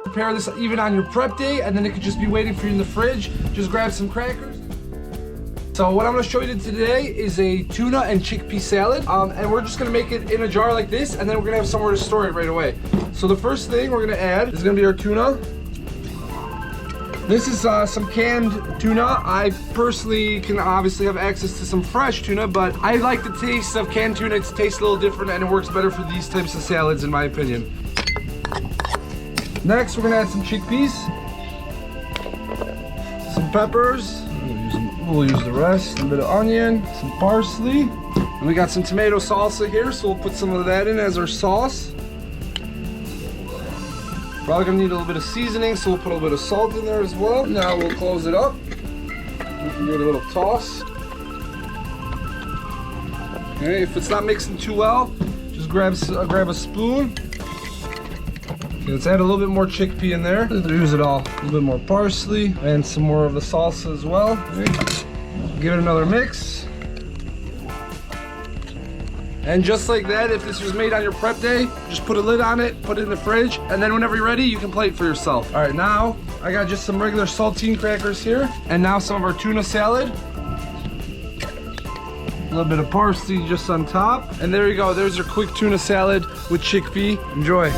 Prepare this even on your prep day, and then it could just be waiting for you in the fridge. Just grab some crackers. So what I'm gonna show you today is a tuna and chickpea salad, and we're just gonna make it in a jar like this, and then we're gonna have somewhere to store it right away. So the first thing we're gonna add is gonna be our tuna. This is some canned tuna. I personally can obviously have access to some fresh tuna, but I like the taste of canned tuna. It tastes a little different and it works better for these types of salads in my opinion. Next, we're gonna add some chickpeas, some peppers, we'll use the rest, a bit of onion, some parsley, and we got some tomato salsa here, so we'll put some of that in as our sauce. Probably gonna need a little bit of seasoning, so we'll put a little bit of salt in there as well. Now we'll close it up. We can give it a little toss. Okay, if it's not mixing too well, just grab a spoon. Okay, let's add a little bit more chickpea in there. Use it all. A little bit more parsley and some more of the salsa as well. Okay. Give it another mix. And just like that, if this was made on your prep day, just put a lid on it, put it in the fridge, and then whenever you're ready, you can plate for yourself. All right, now I got just some regular saltine crackers here, and now some of our tuna salad. A little bit of parsley just on top. And there you go, there's your quick tuna salad with chickpea. Enjoy.